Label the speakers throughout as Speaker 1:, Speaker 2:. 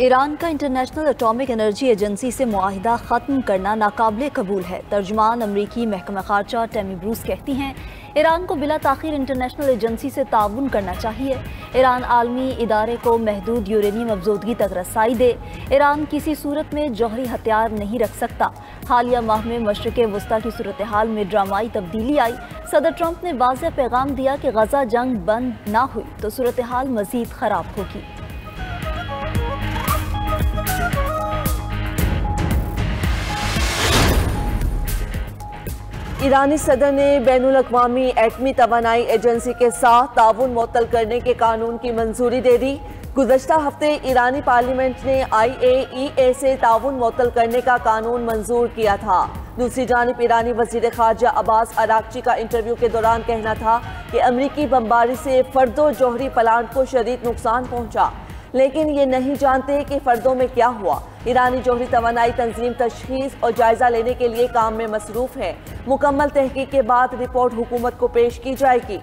Speaker 1: Iran का international atomic energy agency से मुआहिदा ख़त्म करना नाकाबिले कबूल है। तर्जुमान अमरीकी महकमा ख़ारजा टेमी ब्रूस कहती हैं, ईरान को बिला ताख़ीर इंटरनेशनल एजेंसी से ताउन करना चाहिए। ईरान आलमी इदारे को महदूद यूरेनियम अफजोदगी तक रसाई दे। ईरान किसी सूरत में जौहरी हथियार नहीं रख सकता। हालिया माह में मशरिक़ वस्ता की सूरत हाल में ड्रामाई तब्दीली आई। सदर ट्रंप ने वाज़ेह पैगाम दिया कि गजा जंग बंद ना हुई तो सूरत हाल मज़ीद ख़राब होगी।
Speaker 2: ईरानी सदर ने बैनुल अक़वामी एटमी तवानाई एजेंसी के साथ ताउन मुअत्तल करने के कानून की मंजूरी दे दी। गुज़श्ता हफ्ते ईरानी पार्लियामेंट ने IAEA से ताउन मुअत्तल करने का कानून मंजूर किया था। दूसरी जानिब ईरानी वज़ीर ख़ारजा अब्बास अराग़ची का इंटरव्यू के दौरान कहना था कि अमरीकी बमबारी से फर्दो जौहरी प्लांट को शदीद नुकसान पहुँचा, लेकिन ये नहीं जानते कि फर्दों में क्या हुआ। ईरानी जौहरी तवानाई तंजीम तशख़ीस और जायजा लेने के लिए काम में मसरूफ है। मुकम्मल तहकीक के बाद रिपोर्ट हुकूमत को पेश की जाएगी।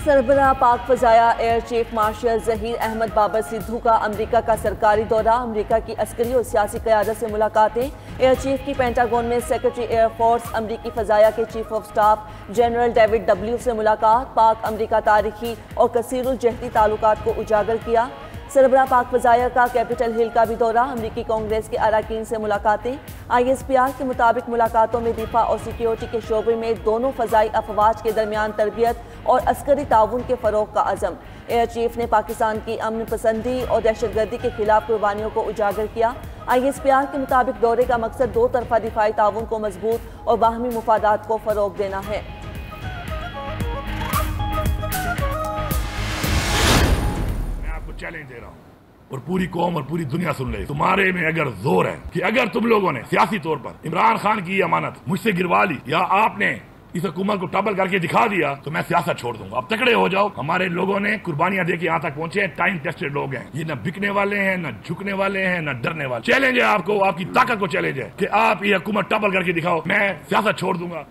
Speaker 2: सरबराह पाक फ़ज़ाया air chief marshal Zaheer Ahmed Babar Sidhu का अमरीका का सरकारी दौरा। अमरीका की अस्करी और सियासी क़यादत से मुलाकातें। एयर चीफ की पेंटागन में सेक्रेटरी एयर फोर्स अमरीकी फ़ज़ाया के chief of staff general David W से मुलाकात। पाक अमरीका तारीखी और कसीरुल जहती ताल्लुकात को उजागर किया। सरबराह पाक फ़ज़ाया का कैपिटल हिल का भी दौरा। अमरीकी कांग्रेस के अरकान से मुलाकातें। ISPR के मुताबिक मुलाकातों में दिफा और सिक्योरिटी के शोबे में दोनों फ़ज़ाई अफवाज के दरमियान तरबियत और अस्करी ताउन के फ़रोग़ का अज़म। एयर चीफ ने पाकिस्तान की अमन पसंदी और दहशतगर्दी के खिलाफ कुर्बानियों को उजागर किया। ISPR के मुताबिक दौरे का मकसद दो तरफ़ा दिफाई ताउन को मजबूत और बाहमी मुफादात को फ़रोग़ देना है।
Speaker 3: चैलेंज दे रहा हूं और पूरी कौम और पूरी दुनिया सुन ले, तुम्हारे में अगर जोर है कि अगर तुम लोगों ने सियासी तौर पर इमरान खान की अमानत मुझसे गिरवा ली या आपने इस हुकूमत को टबल करके दिखा दिया तो मैं सियासत छोड़ दूंगा। अब तकड़े हो जाओ। हमारे लोगों ने कुर्बानियां देके यहाँ तक पहुंचे हैं। टाइम टेस्टेड लोग हैं। ये न बिकने वाले हैं, न झुकने वाले हैं, न डरने वाले। चैलेंज है आपको, आपकी ताकत को चैलेंज है कि आप ये हुकूमत टबल करके दिखाओ, मैं सियासत छोड़ दूंगा।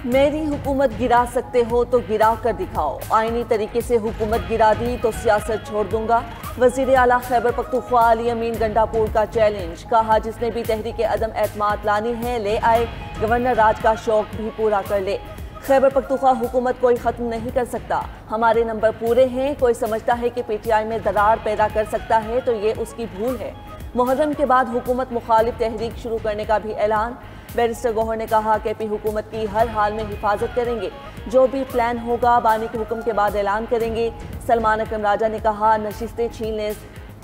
Speaker 2: मेरी हुकूमत गिरा सकते हो तो गिरा कर दिखाओ। आईनी तरीके से हुकूमत गिरा दी तो सियासत छोड़ दूंगा। वज़ीर आला खैबर पख्तूनख्वा अली अमीन गंडापुर का चैलेंज। कहा जिसने भी तहरीक अदम एतमाद लानी है ले आए, गवर्नर राज का शौक भी पूरा कर ले। खैबर पख्तूनख्वा हुकूमत कोई ख़त्म नहीं कर सकता। हमारे नंबर पूरे हैं। कोई समझता है कि PTI में दरार पैदा कर सकता है तो ये उसकी भूल है। मुहर्रम के बाद हुकूमत मुखालिफ तहरीक शुरू करने का भी ऐलान। बैरिस्टर गौहर ने कहा KP हुकूमत की हर हाल में हिफाजत करेंगे। जो भी प्लान होगा बानी के हुक्म के बाद ऐलान करेंगे। सलमान अकरम राजा ने कहा नशिस्तें छीन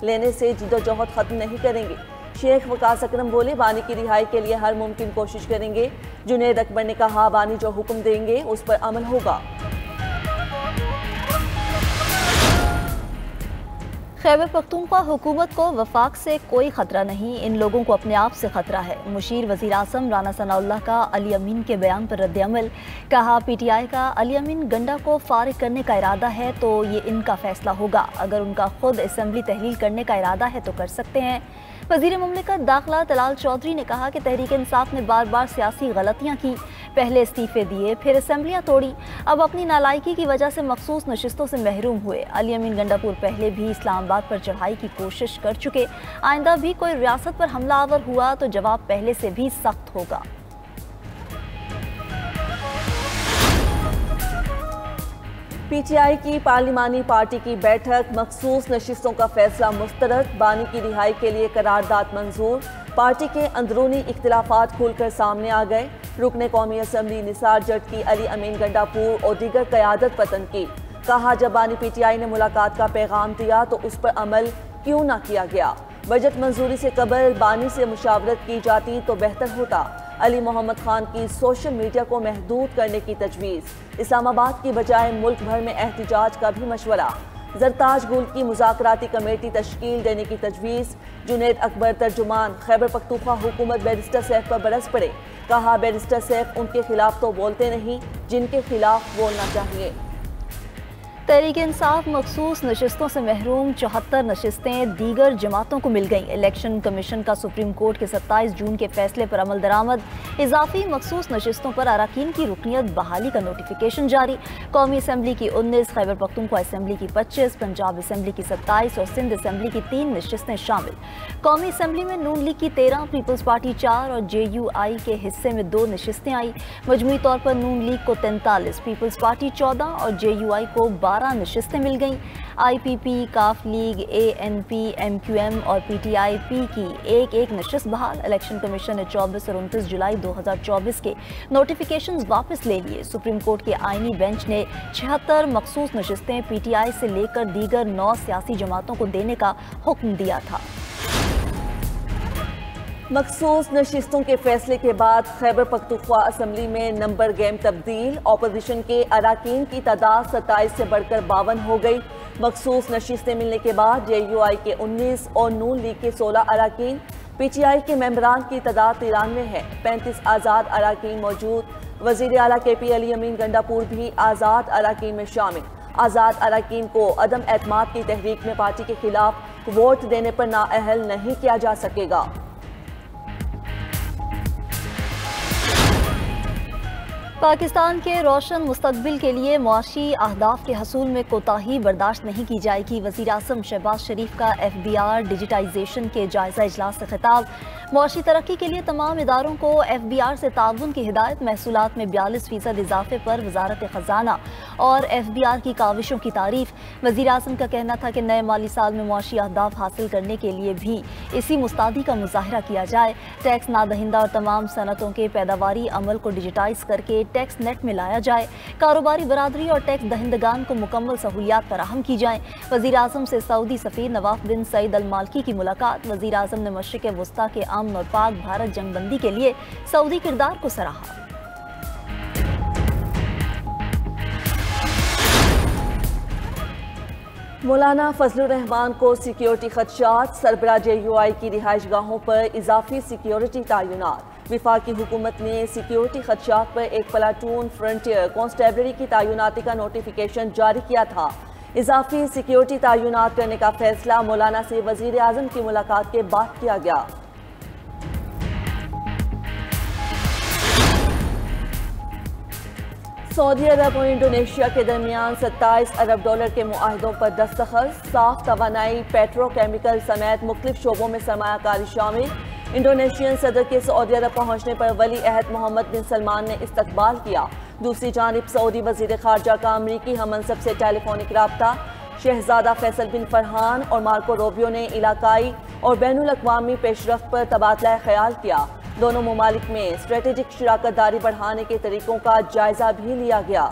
Speaker 2: लेने से जिद्दोजहद ख़त्म नहीं करेंगे। शेख वकास अकरम बोले बानी की रिहाई के लिए हर मुमकिन कोशिश करेंगे। जुनैद अकबर ने कहा बानी जो हुक्म देंगे उस पर अमल होगा।
Speaker 1: खैबर पख्तूनख्वा हुकूमत को वफाक से कोई खतरा नहीं, इन लोगों को अपने आप से खतरा है। मुशीर वज़ीर आज़म राना सनाउल्लाह का अली अमीन के बयान पर रद्द-ए-अमल। कहा PTI का अली अमीन गंडा को फारिग करने का इरादा है तो ये इनका फैसला होगा। अगर उनका खुद असेंबली तहलील करने का इरादा है तो कर सकते हैं। वज़ीर मुमलिकत दाखिला तलाल चौधरी ने कहा कि तहरीक इंसाफ ने बार बार सियासी गलतियाँ की, पहले इस्तीफे दिए फिर असेंबलियाँ तोड़ी, अब अपनी नालायकी की वजह से मखसूस नशिस्तों से महरूम हुए। अली अमीन गंडापुर पहले भी इस्लामाबाद पर चढ़ाई की कोशिश कर चुके। आइंदा भी कोई रियासत पर हमला आवर हुआ तो जवाब पहले से भी सख्त होगा।
Speaker 2: PTI की पार्लिमानी पार्टी की बैठक। मखसूस नशिस्तों का फैसला मुस्तरद। बानी की रिहाई के लिए करारदाद मंजूर। पार्टी के अंदरूनी इख्तिलाफात खुलकर सामने आ गए। रुकने कौमी असम्बली निसार जट की अली अमीन गंडापुर और दीगर क़यादत पर तनकीद। कहा जब बानी PTI ने मुलाकात का पैगाम दिया तो उस पर अमल क्यों ना किया गया। बजट मंजूरी से कबल बानी से मुशावरत की जाती तो बेहतर होता। अली मोहम्मद खान की सोशल मीडिया को महदूद करने की तजवीज़। इस्लामाबाद की बजाय मुल्क भर में एहतिजाज का भी मशवरा। जरताज गुल की मुज़ाकराती कमेटी तश्कील देने की तजवीज़। जुनैद अकबर तर्जुमान खैबर पख्तूनख्वा हुकूमत बैरिस्टर सैफ पर बरस पड़े। कहा बैरिस्टर सैफ उनके खिलाफ तो बोलते नहीं जिनके खिलाफ बोलना चाहिए।
Speaker 1: तहरीक इंसाफ मखसूस नशिस्तों से महरूम 74 नशिस्तें दीगर जमातों को मिल गईं। इलेक्शन कमीशन का सुप्रीम कोर्ट के 27 जून के फैसले पर अमल दरामद। इजाफी मखसूस नशिस्तों पर अरकान की रुकनियत बहाली का नोटिफिकेशन जारी। कौमी असम्बली की 19, खैबर पख्तूनख्वा असम्बली की 25, पंजाब असम्बली की 27 और सिंध असम्बली की 3 नशिस्तें शामिल। कौमी असम्बली में नून लीग की 13, पीपल्स पार्टी 4 और JUI के हिस्से में 2 नशिस्तें आई। मजमूई तौर पर नून लीग को 43, पीपल्स पार्टी 14 और JUI को 12 नशिस्तें मिल गईं। IPP, काफ लीग, ANP, MQM और PTIP की एक नशिस्त बहाल। इलेक्शन कमीशन ने 24 और 29 जुलाई 2024 के नोटिफिकेशंस वापस ले लिए। सुप्रीम कोर्ट के आईनी बेंच ने 76 मखसूस नशिस्तें PTI से लेकर दीगर 9 सियासी जमातों को देने का हुक्म दिया था।
Speaker 2: मखसूस नशिस्तों के फैसले के बाद खैबर पख्तूनख्वा असम्बली में नंबर गेम तब्दील। अपोजिशन के अरकान की तादाद 27 से बढ़कर 52 हो गई। मखसूस नशिस्तें मिलने के बाद JUI के 19 और नून लीग के 16 अरकान, PTI के मेंबरान की तादाद 93 है। 35 आज़ाद अरकान मौजूद। वज़ीर आला KP अली अमीन गंडापुर भी आज़ाद अरकान में शामिल। आज़ाद अरकान को अदम एतमाद की तहरीक में पार्टी के खिलाफ वोट देने पर नाअहल नहीं किया जा सकेगा।
Speaker 1: पाकिस्तान के रोशन मुस्तकबिल के लिए मुआशी अहदाफ के हसूल में कोताही बर्दाश्त नहीं की जाएगी। वज़ीर आज़म शहबाज शरीफ का FBR डिजिटाइजेशन के जायजा इजलास से खिताब। मुआशी तरक्की के लिए तमाम इदारों को FBR से ताउन की हिदायत। महसूलात में 42% इजाफे पर वजारत खजाना और FBR की काविशों की तारीफ। वज़ीर आज़म का कहना था कि नए माली साल में मुआशी अहदाफ हासिल करने के लिए भी इसी मुस्तादी का मुजाहरा किया जाए। टैक्स नादहिंदा और तमाम सनतों के पैदावारी अमल को डिजिटाइज करके टैक्स नेट में लाया जाए। कारोबारी बरादरी और टैक्स दहिंदगान को मुकम्मल सहूलियात फराहम की जाएं। वज़ीर आज़म से सऊदी सफ़ीर नवाफ बिन सईद अल माल्की की मुलाकात। वज़ीर आज़म ने मशरिक़ वस्ता के अमन और पाक भारत जंगबंदी के लिए सऊदी किरदार को सराहा।
Speaker 2: मौलाना फजलुर रहमान को सिक्योरिटी खदशात। सरबराह JUI की रिहाइश गाहों पर इजाफी सिक्योरिटी तयनात। विफाकी हुकूमत ने सिक्योरिटी खदशात पर एक प्लाटून फ्रंटियर कांस्टेबलरी की तयनाती का नोटिफिकेशन जारी किया था। इजाफी सिक्योरिटी तयनात करने का फैसला मौलाना से वज़ीर आज़म की मुलाकात के बाद किया गया। सऊदी अरब और इंडोनेशिया के दरमियान 27 अरब डॉलर के मुआहदों पर दस्तखत। साफ तवानाई, पेट्रोकेमिकल समेत मुख्तलिफ शोबों में सरमायाकारी शामिल। इंडोनेशियन सदर के सऊदी अरब पहुंचने पर वली अहद मोहम्मद बिन सलमान ने इस्तकबाल किया। दूसरी जानिब सऊदी वजीर खारजा का अमरीकी हममनसब से टेलीफोनिक राब्ता। शहजादा फैसल बिन फरहान और मार्को रूबियो ने इलाकाई और बैनुल अक़वामी पेशरफ्त पर तबादला ख्याल किया। दोनों ममालिक में स्ट्रेटेजिक शराकत दारी बढ़ाने के तरीकों का जायजा भी लिया गया।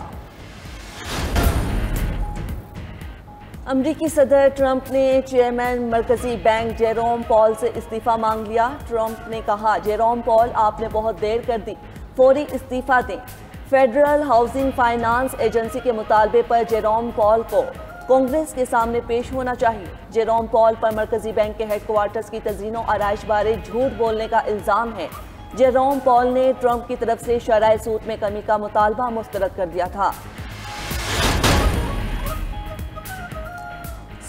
Speaker 2: अमरीकी सदर ट्रंप ने चेयरमैन मरकजी बैंक जेरोम पॉल से इस्तीफा मांग लिया। ट्रंप ने कहा, जेरोम पॉल आपने बहुत देर कर दी, फौरी इस्तीफा दें। फेडरल हाउसिंग फाइनेंस एजेंसी के मुतालबे पर जेरोम पॉल को कांग्रेस के सामने पेश होना चाहिए। जेरोम पॉल पर मरकजी बैंक के हेडक्वार्टर्स की तज़ीनो आराइश बारे झूठ बोलने का इल्ज़ाम है। जेरोम पॉल ने ट्रंप की तरफ से शरह सूद में कमी का मुतालबा मुस्तरद कर दिया था।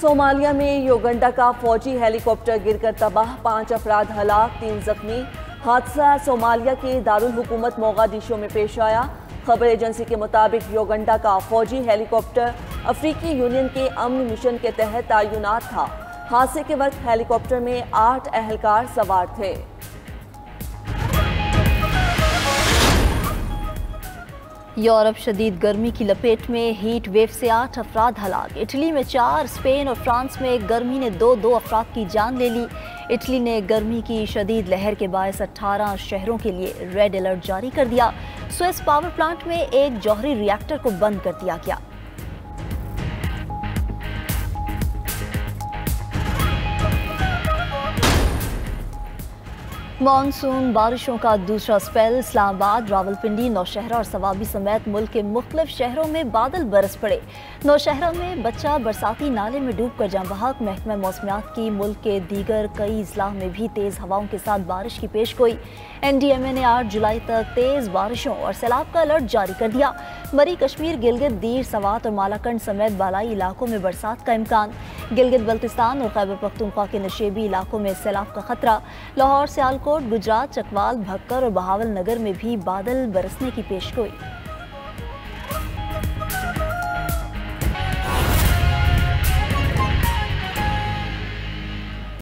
Speaker 2: सोमालिया में योगंडा का फौजी हेलीकॉप्टर गिरकर तबाह, 5 अफराद हलाक, 3 जख्मी। हादसा सोमालिया के दारुल हुकूमत मोगादिशो में पेश आया। खबर एजेंसी के मुताबिक योगंडा का फौजी हेलीकॉप्टर अफ्रीकी यूनियन के अमन मिशन के तहत तैनात था। हादसे के वक्त हेलीकॉप्टर में 8 अहलकार सवार थे।
Speaker 1: यूरोप शदीद गर्मी की लपेट में, हीट वेव से 8 अफराद हलाक। इटली में 4, स्पेन और फ्रांस में गर्मी ने 2 अफराद की जान ले ली। इटली ने गर्मी की शदीद लहर के बायस 18 शहरों के लिए रेड अलर्ट जारी कर दिया। स्विस पावर प्लांट में एक जौहरी रिएक्टर को बंद कर दिया गया। मानसून बारिशों का दूसरा स्पेल। इस्लामाबाद, रावलपिंडी, नौशहरा और सवाबी समेत मुल्क के मुख्तलिफ शहरों में बादल बरस पड़े। नौशहरा में बच्चा बरसाती नाले में डूब कर जाँ बहक। महकमा मौसमियात की मुल्क के दीगर कई अजला में भी तेज़ हवाओं के साथ बारिश की पेश गोई। NDMA ने 8 जुलाई तक तेज़ बारिशों और सैलाब का अलर्ट जारी कर दिया। मरी कश्मीर, गिलगित, दीर, सवात और मालाकंड समेत बालाई इलाकों में बरसात का इम्कान। गिलगित बल्तिस्तान और खैबर पख्तूनख्वा के नशेबी इलाकों में सैलाब का खतरा। लाहौर, सियालकोट, गुजरात, चकवाल, भक्कर और बहावल नगर में भी बादल बरसने की पेशगोई।